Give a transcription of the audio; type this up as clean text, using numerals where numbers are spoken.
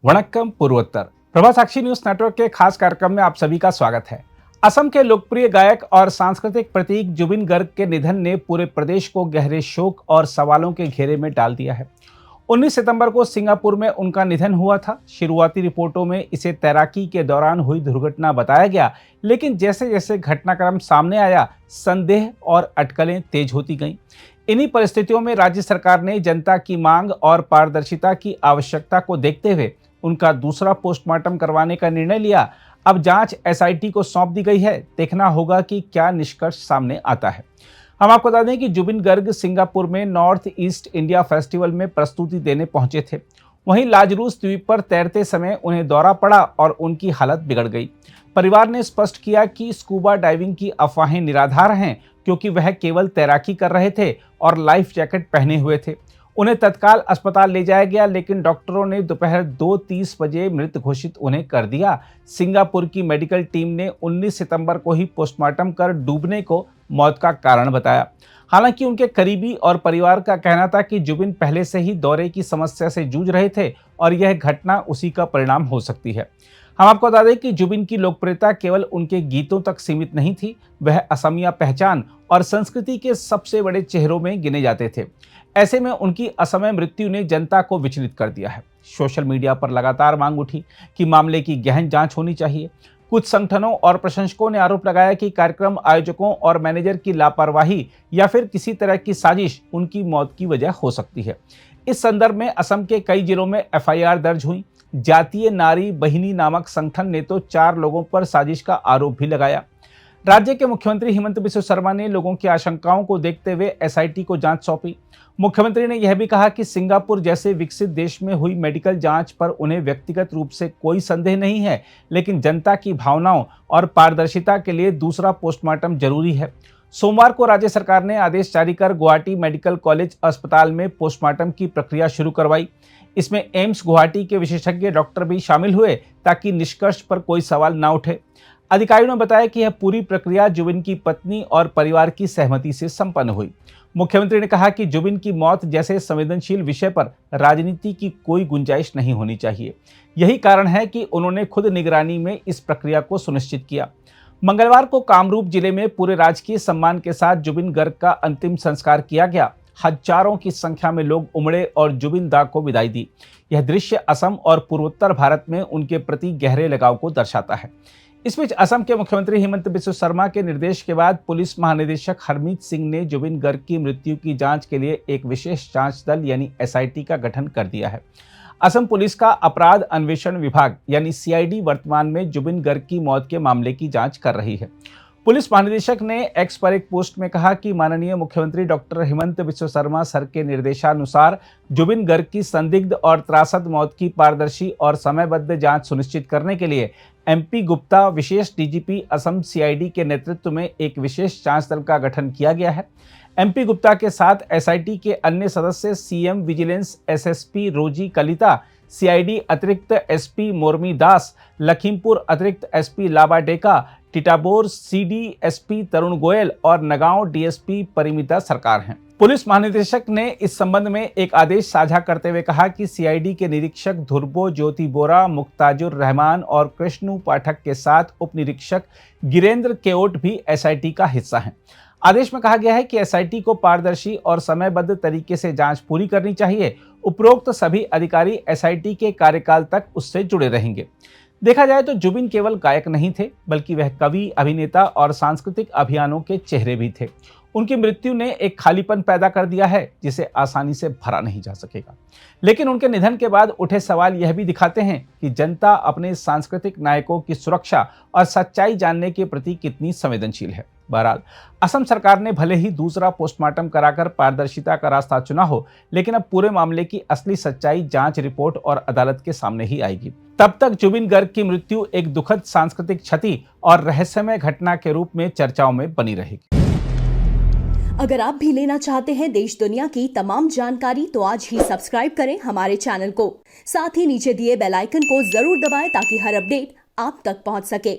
वणक्कम पूर्वोत्तर। प्रभा साक्षी news network के खास कार्यक्रम में आप सभी का स्वागत है। असम के लोकप्रिय गायक और सांस्कृतिक प्रतीक जुबिन गर्ग के निधन ने पूरे प्रदेश को गहरे शोक और सवालों के घेरे में डाल दिया है। 19 सितंबर को सिंगापुर में उनका निधन हुआ था। शुरुआती रिपोर्टों में इसे तैराकी के दौरान हुई दुर्घटना बताया गया, लेकिन जैसे जैसे घटनाक्रम सामने आया, संदेह और अटकलें तेज होती गईं। इन्हीं परिस्थितियों में राज्य सरकार ने जनता की मांग और पारदर्शिता की आवश्यकता को देखते हुए उनका दूसरा पोस्टमार्टम करवाने का निर्णय लिया। अब जांच एसआईटी को सौंप दी गई है। देखना होगा कि क्या निष्कर्ष सामने आता है। हम आपको बता दें कि जुबिन गर्ग सिंगापुर में नॉर्थ ईस्ट इंडिया फेस्टिवल में प्रस्तुति देने पहुंचे थे। वहीं लाजरूस द्वीप पर तैरते समय उन्हें दौरा पड़ा और उनकी हालत बिगड़ गई। परिवार ने स्पष्ट किया कि स्कूबा डाइविंग की अफवाहें निराधार हैं, क्योंकि वह केवल तैराकी कर रहे थे और लाइफ जैकेट पहने हुए थे। उन्हें तत्काल अस्पताल ले जाया गया, लेकिन डॉक्टरों ने दोपहर 2:30 बजे मृत घोषित उन्हें कर दिया। सिंगापुर की मेडिकल टीम ने 19 सितंबर को ही पोस्टमार्टम कर डूबने को मौत का कारण बताया। हालांकि उनके करीबी और परिवार का कहना था कि जुबिन पहले से ही दौरे की समस्या से जूझ रहे थे और यह घटना उसी का परिणाम हो सकती है। हम आपको बता दें कि जुबिन की लोकप्रियता केवल उनके गीतों तक सीमित नहीं थी, वह असमिया पहचान और संस्कृति के सबसे बड़े चेहरों में गिने जाते थे। ऐसे में उनकी असमय मृत्यु ने जनता को विचलित कर दिया है। सोशल मीडिया पर लगातार मांग उठी कि मामले की गहन जांच होनी चाहिए। कुछ संगठनों और प्रशंसकों ने आरोप लगाया कि कार्यक्रम आयोजकों और मैनेजर की लापरवाही या फिर किसी तरह की साजिश उनकी मौत की वजह हो सकती है। इस संदर्भ में असम के कई जिलों में एफआईआर दर्ज हुई। जातीय नारी बहिनी नामक संगठन ने तो 4 लोगों पर साजिश का आरोप भी लगाया। राज्य के मुख्यमंत्री हिमंत बिस्वा शर्मा ने लोगों की आशंकाओं को देखते हुए एसआईटी को जांच सौंपी। मुख्यमंत्री ने यह भी कहा कि सिंगापुर जैसे विकसित देश में हुई मेडिकल जांच पर उन्हें व्यक्तिगत रूप से कोई संदेह नहीं है, लेकिन जनता की भावनाओं और पारदर्शिता के लिए दूसरा पोस्टमार्टम जरूरी है। सोमवार को राज्य सरकार ने आदेश जारी कर गुवाहाटी मेडिकल कॉलेज अस्पताल में पोस्टमार्टम की प्रक्रिया शुरू करवाई। इसमें एम्स गुवाहाटी के विशेषज्ञ डॉक्टर भी शामिल हुए, ताकि निष्कर्ष पर कोई सवाल न उठे। अधिकारियों ने बताया कि यह पूरी प्रक्रिया जुबिन की पत्नी और परिवार की सहमति से संपन्न हुई। मुख्यमंत्री ने कहा कि जुबिन की मौत जैसे संवेदनशील विषय पर राजनीति की कोई गुंजाइश नहीं होनी चाहिए। यही कारण है कि उन्होंने खुद निगरानी में इस प्रक्रिया को सुनिश्चित किया। मंगलवार को कामरूप जिले में पूरे राजकीय सम्मान के साथ जुबिन गर्ग का अंतिम संस्कार किया गया। हजारों की संख्या में लोग उमड़े और जुबिन दा को विदाई दी। यह दृश्य असम और पूर्वोत्तर भारत में उनके प्रति गहरे लगाव को दर्शाता है। इस बीच असम के मुख्यमंत्री हिमंत बिस्वा शर्मा के निर्देश के बाद पुलिस महानिदेशक हरमीत सिंह ने जुबिन गर्ग की मृत्यु की जांच के लिए एक विशेष जांच दल यानी एसआईटी का गठन कर दिया है। असम पुलिस का अपराध अन्वेषण विभाग यानी सीआईडी वर्तमान में जुबिन गर्ग की मौत के मामले की जांच कर रही है। पुलिस महानिदेशक ने एक्स पर एक पोस्ट में कहा कि माननीय मुख्यमंत्री डॉक्टर हिमंत बिस्वा शर्मा सर के निर्देशानुसार जुबिन गर्ग की संदिग्ध और त्रासद मौत की पारदर्शी और समयबद्ध जांच सुनिश्चित करने के लिए एमपी गुप्ता विशेष डीजीपी असम सीआईडी के नेतृत्व में एक विशेष जांच दल का गठन किया गया है। एमपी गुप्ता के साथ एसआईटी के अन्य सदस्य सीएम विजिलेंस एसएसपी रोजी कलिता, सीआईडी अतिरिक्त एसपी मोरमी दास, लखीमपुर अतिरिक्त एसपी लाबा डेका, टिटाबोर सीडी एसपी तरुण गोयल और नगांव डीएसपी परिमिता सरकार हैं। पुलिस महानिदेशक ने इस संबंध में एक आदेश साझा करते हुए कहा कि सीआईडी के निरीक्षक ध्रुवो ज्योति बोरा, मुक्ताजुर रहमान और कृष्णु पाठक के साथ उप निरीक्षक गिरेंद्र केओट भी एसआईटी का हिस्सा हैं। आदेश में कहा गया है कि एसआईटी को पारदर्शी और समयबद्ध तरीके से जांच पूरी करनी चाहिए। उपरोक्त सभी अधिकारी एसआईटी के कार्यकाल तक उससे जुड़े रहेंगे। देखा जाए तो जुबिन केवल गायक नहीं थे, बल्कि वह कवि, अभिनेता और सांस्कृतिक अभियानों के चेहरे भी थे। उनकी मृत्यु ने एक खालीपन पैदा कर दिया है, जिसे आसानी से भरा नहीं जा सकेगा। लेकिन उनके निधन के बाद उठे सवाल यह भी दिखाते हैं कि जनता अपने सांस्कृतिक नायकों की सुरक्षा और सच्चाई जानने के प्रति कितनी संवेदनशील है। बहरहाल असम सरकार ने भले ही दूसरा पोस्टमार्टम कराकर पारदर्शिता का रास्ता चुना हो, लेकिन अब पूरे मामले की असली सच्चाई जांच रिपोर्ट और अदालत के सामने ही आएगी। तब तक जुबिन गर्ग की मृत्यु एक दुखद सांस्कृतिक क्षति और रहस्यमय घटना के रूप में चर्चाओं में बनी रहेगी। अगर आप भी लेना चाहते हैं देश दुनिया की तमाम जानकारी, तो आज ही सब्सक्राइब करें हमारे चैनल को। साथ ही नीचे दिए बेल आइकन को जरूर दबाएं, ताकि हर अपडेट आप तक पहुंच सके।